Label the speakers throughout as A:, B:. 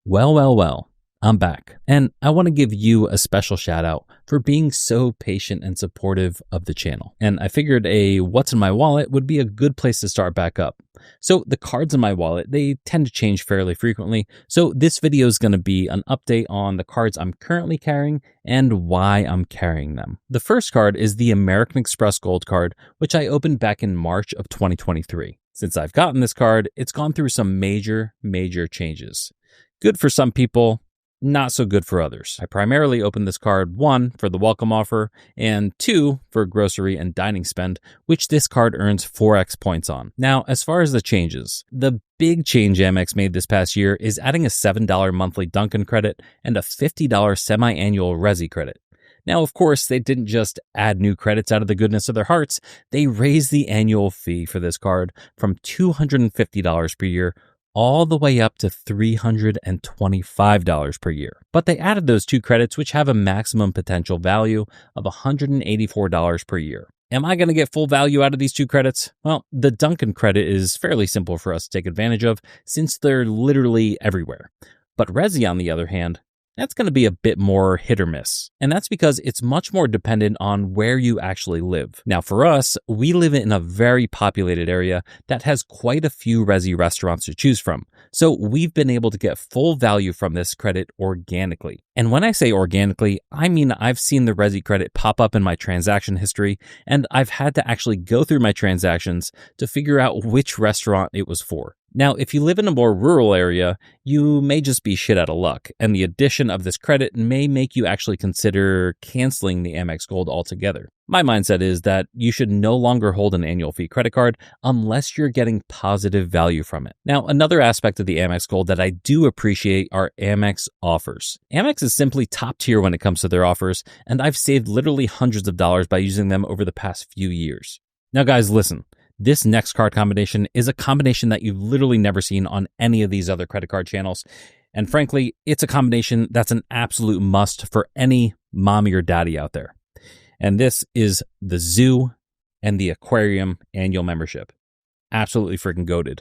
A: Well, I'm back. And I want to give you a special shout out for being so patient and supportive of the channel. And I figured a what's in my wallet would be a good place to start back up. So the cards in my wallet, they tend to change fairly frequently. So this video is going to be an update on the cards I'm currently carrying and why I'm carrying them. The first card is the American Express Gold card, which I opened back in March of 2023. Since I've gotten this card, it's gone through some major changes. Good for some people, not so good for others. I primarily opened this card, 1, for the welcome offer, and 2, for grocery and dining spend, which this card earns 4x points on. Now, as far as the changes, the big change Amex made this past year is adding a $7 monthly Dunkin' credit and a $50 semi-annual Resi credit. Now, of course, they didn't just add new credits out of the goodness of their hearts, they raised the annual fee for this card from $250 per year all the way up to $325 per year. But they added those 2 credits, which have a maximum potential value of $184 per year. Am I going to get full value out of these 2 credits? Well, the Dunkin' credit is fairly simple for us to take advantage of since they're literally everywhere. But Resi, on the other hand, that's going to be a bit more hit or miss. And that's because it's much more dependent on where you actually live. Now, for us, we live in a very populated area that has quite a few Resi restaurants to choose from. So we've been able to get full value from this credit organically. And when I say organically, I mean I've seen the Resi credit pop up in my transaction history, and I've had to actually go through my transactions to figure out which restaurant it was for. Now, if you live in a more rural area, you may just be shit out of luck, and the addition of this credit may make you actually consider canceling the Amex Gold altogether. My mindset is that you should no longer hold an annual fee credit card unless you're getting positive value from it. Now, another aspect of the Amex Gold that I do appreciate are Amex offers. Amex is simply top tier when it comes to their offers, and I've saved literally hundreds of dollars by using them over the past few years. Now, guys, listen. This next card combination is a combination that you've literally never seen on any of these other credit card channels. And frankly, it's a combination that's an absolute must for any mommy or daddy out there. And this is the zoo and the aquarium annual membership. Absolutely freaking goated.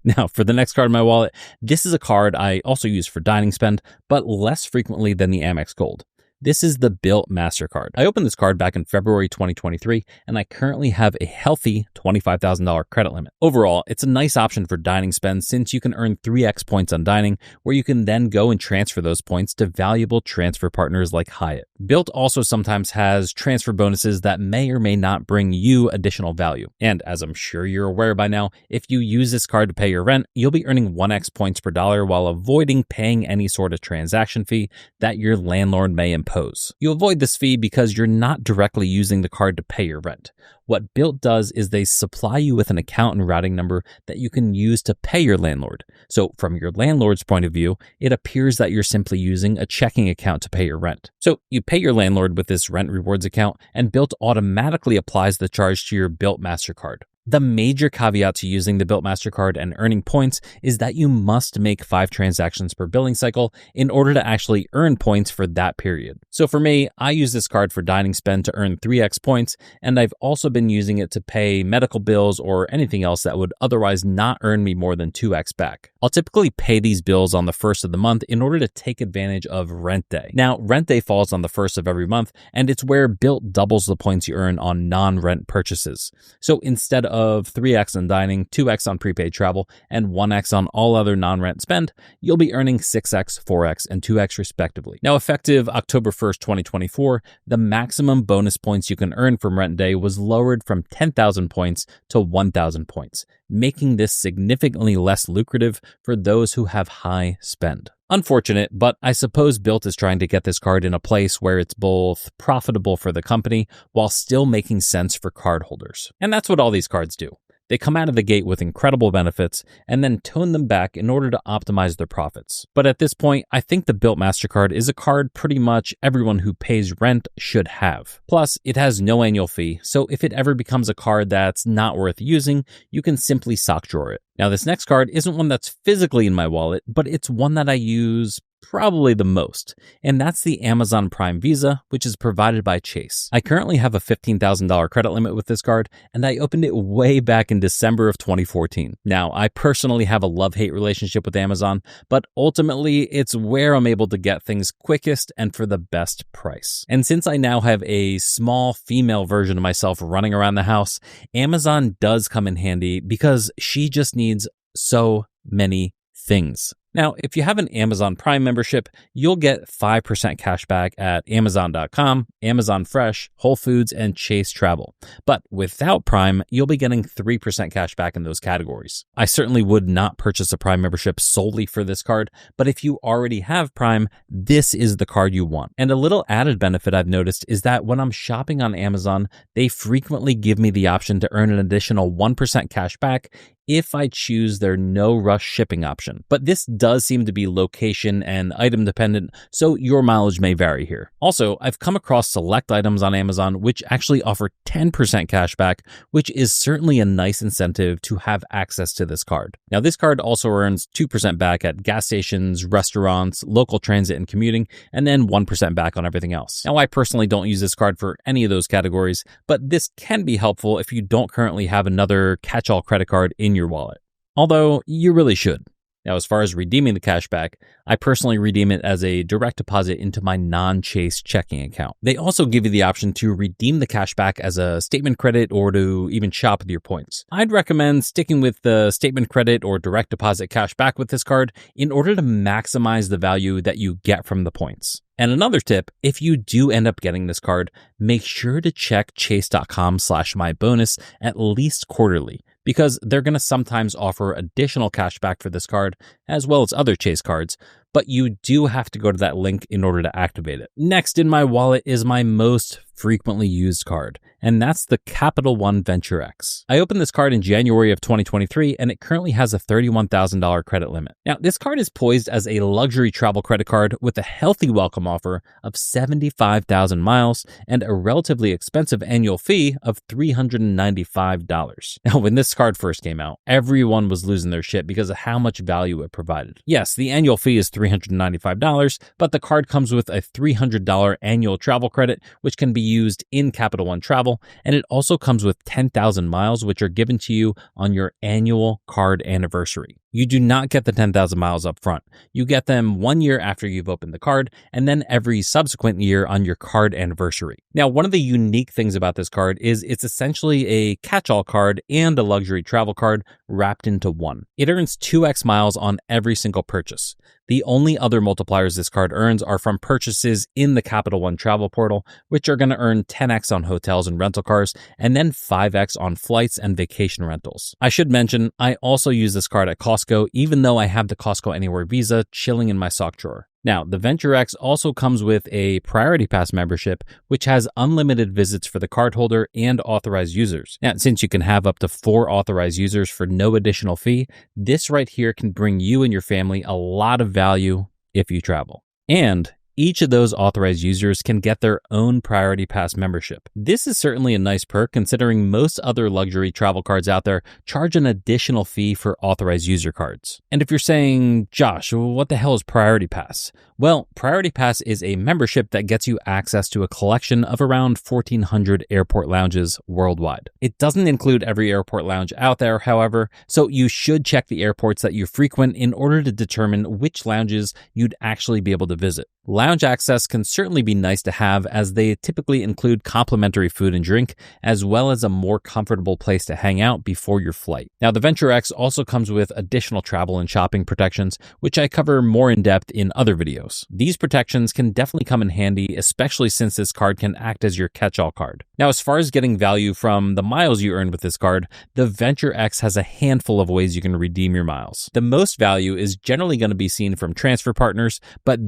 A: Now, for the next card in my wallet, this is a card I also use for dining spend, but less frequently than the Amex Gold. This is the Bilt MasterCard. I opened this card back in February 2023, and I currently have a healthy $25,000 credit limit. Overall, it's a nice option for dining spend since you can earn 3x points on dining, where you can then go and transfer those points to valuable transfer partners like Hyatt. Bilt also sometimes has transfer bonuses that may or may not bring you additional value. And as I'm sure you're aware by now, if you use this card to pay your rent, you'll be earning 1x points per dollar while avoiding paying any sort of transaction fee that your landlord may impose. You avoid this fee because you're not directly using the card to pay your rent. What Bilt does is they supply you with an account and routing number that you can use to pay your landlord. So from your landlord's point of view, it appears that you're simply using a checking account to pay your rent. So you pay your landlord with this rent rewards account, and Bilt automatically applies the charge to your Bilt MasterCard. The major caveat to using the Bilt MasterCard and earning points is that you must make 5 transactions per billing cycle in order to actually earn points for that period. So for me, I use this card for dining spend to earn 3x points, and I've also been using it to pay medical bills or anything else that would otherwise not earn me more than 2x back. I'll typically pay these bills on the first of the month in order to take advantage of rent day. Now, rent day falls on the first of every month, and it's where Bilt doubles the points you earn on non-rent purchases. So instead of 3x on dining, 2x on prepaid travel, and 1x on all other non-rent spend, you'll be earning 6x, 4x, and 2x respectively. Now, effective October 1st, 2024, the maximum bonus points you can earn from rent day was lowered from 10,000 points to 1,000 points, making this significantly less lucrative for those who have high spend. Unfortunate, but I suppose Bilt is trying to get this card in a place where it's both profitable for the company while still making sense for cardholders. And that's what all these cards do. They come out of the gate with incredible benefits and then tone them back in order to optimize their profits. But at this point, I think the Bilt MasterCard is a card pretty much everyone who pays rent should have. Plus, it has no annual fee, so if it ever becomes a card that's not worth using, you can simply sock drawer it. Now, this next card isn't one that's physically in my wallet, but it's one that I use probably the most, and that's the Amazon Prime Visa, which is provided by Chase. I currently have a $15,000 credit limit with this card, and I opened it way back in December of 2014. Now, I personally have a love-hate relationship with Amazon, but ultimately, it's where I'm able to get things quickest and for the best price. And since I now have a small female version of myself running around the house, Amazon does come in handy because she just needs so many things. Now, if you have an Amazon Prime membership, you'll get 5% cash back at Amazon.com, Amazon Fresh, Whole Foods, and Chase Travel. But without Prime, you'll be getting 3% cash back in those categories. I certainly would not purchase a Prime membership solely for this card, but if you already have Prime, this is the card you want. And a little added benefit I've noticed is that when I'm shopping on Amazon, they frequently give me the option to earn an additional 1% cash back if I choose their no rush shipping option. But this does seem to be location and item dependent, so your mileage may vary here. Also, I've come across select items on Amazon which actually offer 10% cash back, which is certainly a nice incentive to have access to this card. Now, this card also earns 2% back at gas stations, restaurants, local transit and commuting, and then 1% back on everything else. Now, I personally don't use this card for any of those categories, but this can be helpful if you don't currently have another catch-all credit card in your wallet. Although you really should. Now, as far as redeeming the cash back, I personally redeem it as a direct deposit into my non-Chase checking account. They also give you the option to redeem the cash back as a statement credit or to even shop with your points. I'd recommend sticking with the statement credit or direct deposit cash back with this card in order to maximize the value that you get from the points. And another tip, if you do end up getting this card, make sure to check chase.com/mybonus at least quarterly, because they're going to sometimes offer additional cash back for this card, as well as other Chase cards, but you do have to go to that link in order to activate it. Next in my wallet is my most frequently used card, and that's the Capital One Venture X. I opened this card in January of 2023, and it currently has a $31,000 credit limit. Now, this card is poised as a luxury travel credit card with a healthy welcome offer of 75,000 miles and a relatively expensive annual fee of $395. Now, when this card first came out, everyone was losing their shit because of how much value it provided. Yes, the annual fee is $395, but the card comes with a $300 annual travel credit, which can be used in Capital One Travel, and it also comes with 10,000 miles, which are given to you on your annual card anniversary. You do not get the 10,000 miles up front. You get them 1 year after you've opened the card, and then every subsequent year on your card anniversary. Now, one of the unique things about this card is it's essentially a catch-all card and a luxury travel card wrapped into one. It earns 2x miles on every single purchase. The only other multipliers this card earns are from purchases in the Capital One travel portal, which are going to earn 10x on hotels and rental cars, and then 5x on flights and vacation rentals. I should mention, I also use this card at Costco, even though I have the Costco Anywhere Visa chilling in my sock drawer. Now, the Venture X also comes with a Priority Pass membership, which has unlimited visits for the cardholder and authorized users. Now, since you can have up to 4 authorized users for no additional fee, this right here can bring you and your family a lot of value if you travel. And each of those authorized users can get their own Priority Pass membership. This is certainly a nice perk considering most other luxury travel cards out there charge an additional fee for authorized user cards. And if you're saying, Josh, what the hell is Priority Pass? Well, Priority Pass is a membership that gets you access to a collection of around 1,400 airport lounges worldwide. It doesn't include every airport lounge out there, however, so you should check the airports that you frequent in order to determine which lounges you'd actually be able to visit. Lounge access can certainly be nice to have as they typically include complimentary food and drink, as well as a more comfortable place to hang out before your flight. Now, the Venture X also comes with additional travel and shopping protections, which I cover more in depth in other videos. These protections can definitely come in handy, especially since this card can act as your catch-all card. Now, as far as getting value from the miles you earn with this card, the Venture X has a handful of ways you can redeem your miles. The most value is generally going to be seen from transfer partners, but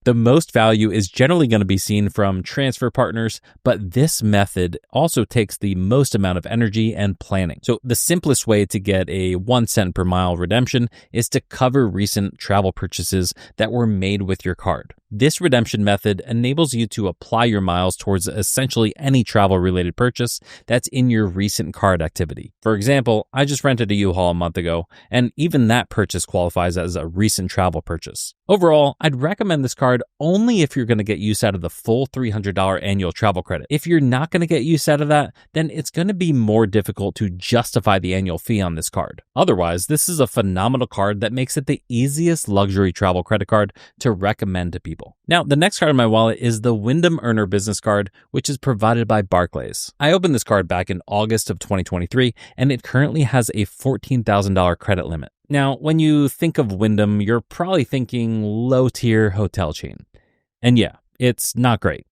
A: The most value is generally going to be seen from transfer partners, but this method also takes the most amount of energy and planning. So the simplest way to get a 1 cent per mile redemption is to cover recent travel purchases that were made with your card. This redemption method enables you to apply your miles towards essentially any travel-related purchase that's in your recent card activity. For example, I just rented a U-Haul a month ago, and even that purchase qualifies as a recent travel purchase. Overall, I'd recommend this card only if you're going to get use out of the full $300 annual travel credit. If you're not going to get use out of that, then it's going to be more difficult to justify the annual fee on this card. Otherwise, this is a phenomenal card that makes it the easiest luxury travel credit card to recommend to people. Now, the next card in my wallet is the Wyndham Earner Business Card, which is provided by Barclays. I opened this card back in August of 2023, and it currently has a $14,000 credit limit. Now, when you think of Wyndham, you're probably thinking low-tier hotel chain. And yeah, it's not great.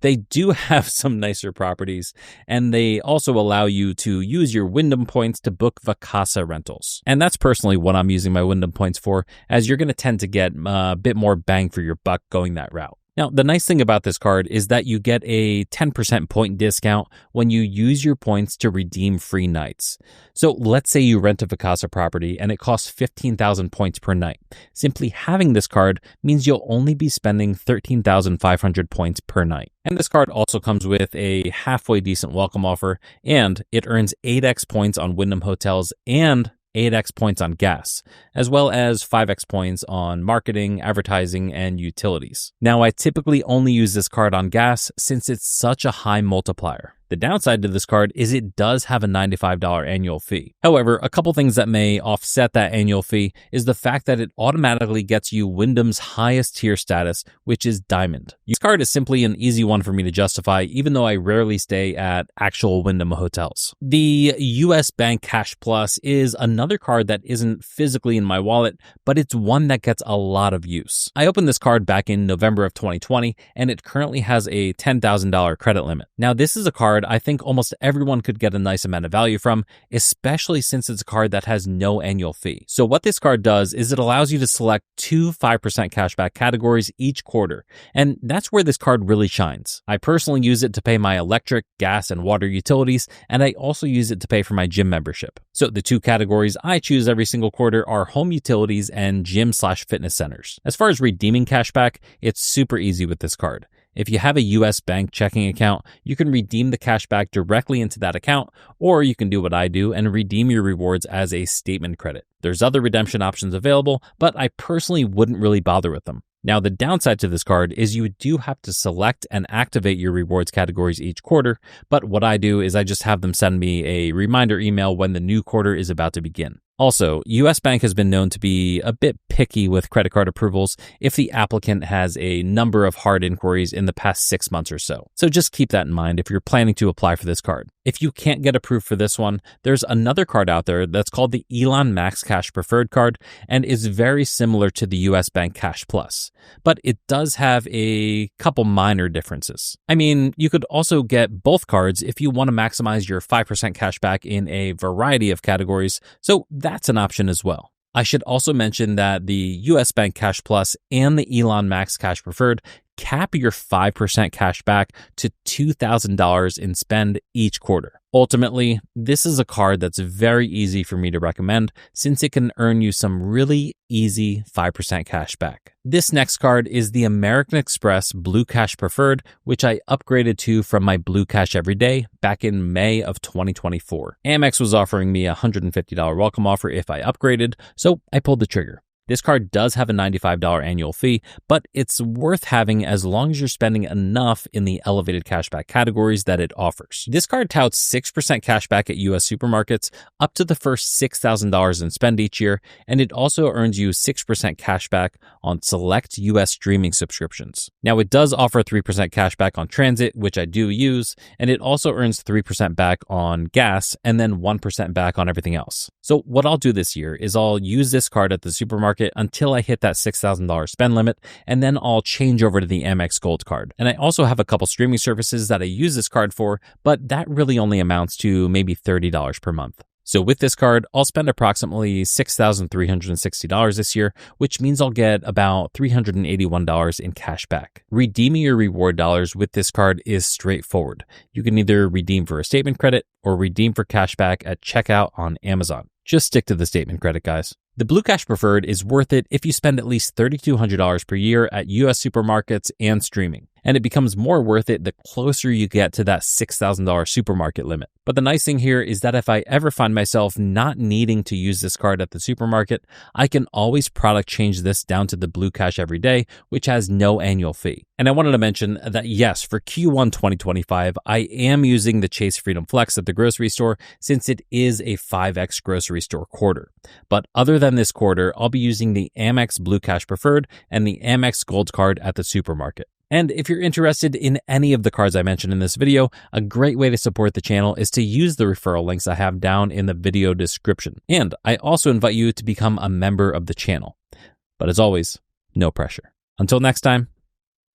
A: They do have some nicer properties, and they also allow you to use your Wyndham points to book Vacasa rentals. And that's personally what I'm using my Wyndham points for, as you're going to tend to get a bit more bang for your buck going that route. Now, the nice thing about this card is that you get a 10% point discount when you use your points to redeem free nights. So let's say you rent a Vacasa property and it costs 15,000 points per night. Simply having this card means you'll only be spending 13,500 points per night. And this card also comes with a halfway decent welcome offer, and it earns 8x points on Wyndham hotels and 8x points on gas, as well as 5x points on marketing, advertising, and utilities. Now, I typically only use this card on gas since it's such a high multiplier. The downside to this card is it does have a $95 annual fee. However, a couple things that may offset that annual fee is the fact that it automatically gets you Wyndham's highest tier status, which is Diamond. This card is simply an easy one for me to justify, even though I rarely stay at actual Wyndham hotels. The US Bank Cash Plus is another card that isn't physically in my wallet, but it's one that gets a lot of use. I opened this card back in November of 2020, and it currently has a $10,000 credit limit. Now, this is a card I think almost everyone could get a nice amount of value from, especially since it's a card that has no annual fee. So what this card does is it allows you to select 2 5% cashback categories each quarter, and that's where this card really shines. I personally use it to pay my electric, gas, and water utilities, and I also use it to pay for my gym membership. So the 2 categories I choose every single quarter are home utilities and gym/fitness centers. As far as redeeming cashback, it's super easy with this card. If you have a US bank checking account, you can redeem the cashback directly into that account, or you can do what I do and redeem your rewards as a statement credit. There's other redemption options available, but I personally wouldn't really bother with them. Now, the downside to this card is you do have to select and activate your rewards categories each quarter, but what I do is I just have them send me a reminder email when the new quarter is about to begin. Also, US Bank has been known to be a bit picky with credit card approvals if the applicant has a number of hard inquiries in the past 6 months or so. So just keep that in mind if you're planning to apply for this card. If you can't get approved for this one, there's another card out there that's called the Elon Max Cash Preferred Card and is very similar to the US Bank Cash Plus, but it does have a couple minor differences. I mean, you could also get both cards if you want to maximize your 5% cash back in a variety of categories, so that's an option as well. I should also mention that the US Bank Cash Plus and the Elon Max Cash Preferred cap your 5% cash back to $2,000 in spend each quarter. Ultimately, this is a card that's very easy for me to recommend since it can earn you some really easy 5% cash back. This next card is the American Express Blue Cash Preferred, which I upgraded to from my Blue Cash Everyday back in May of 2024. Amex was offering me a $150 welcome offer if I upgraded, so I pulled the trigger. This card does have a $95 annual fee, but it's worth having as long as you're spending enough in the elevated cashback categories that it offers. This card touts 6% cashback at US supermarkets up to the first $6,000 in spend each year, and it also earns you 6% cashback on select US streaming subscriptions. Now, it does offer 3% cashback on transit, which I do use, and it also earns 3% back on gas and then 1% back on everything else. So what I'll do this year is I'll use this card at the supermarket until I hit that $6,000 spend limit, and then I'll change over to the Amex Gold card. And I also have a couple streaming services that I use this card for, but that really only amounts to maybe $30 per month. So with this card, I'll spend approximately $6,360 this year, which means I'll get about $381 in cash back. Redeeming your reward dollars with this card is straightforward. You can either redeem for a statement credit or redeem for cash back at checkout on Amazon. Just stick to the statement credit, guys. The Blue Cash Preferred is worth it if you spend at least $3,200 per year at US supermarkets and streaming. And it becomes more worth it the closer you get to that $6,000 supermarket limit. But the nice thing here is that if I ever find myself not needing to use this card at the supermarket, I can always product change this down to the Blue Cash every day, which has no annual fee. And I wanted to mention that yes, for Q1 2025, I am using the Chase Freedom Flex at the grocery store since it is a 5X grocery store quarter. But other than this quarter, I'll be using the Amex Blue Cash Preferred and the Amex Gold Card at the supermarket. And if you're interested in any of the cards I mentioned in this video, a great way to support the channel is to use the referral links I have down in the video description. And I also invite you to become a member of the channel. But as always, no pressure. Until next time,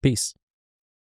A: peace.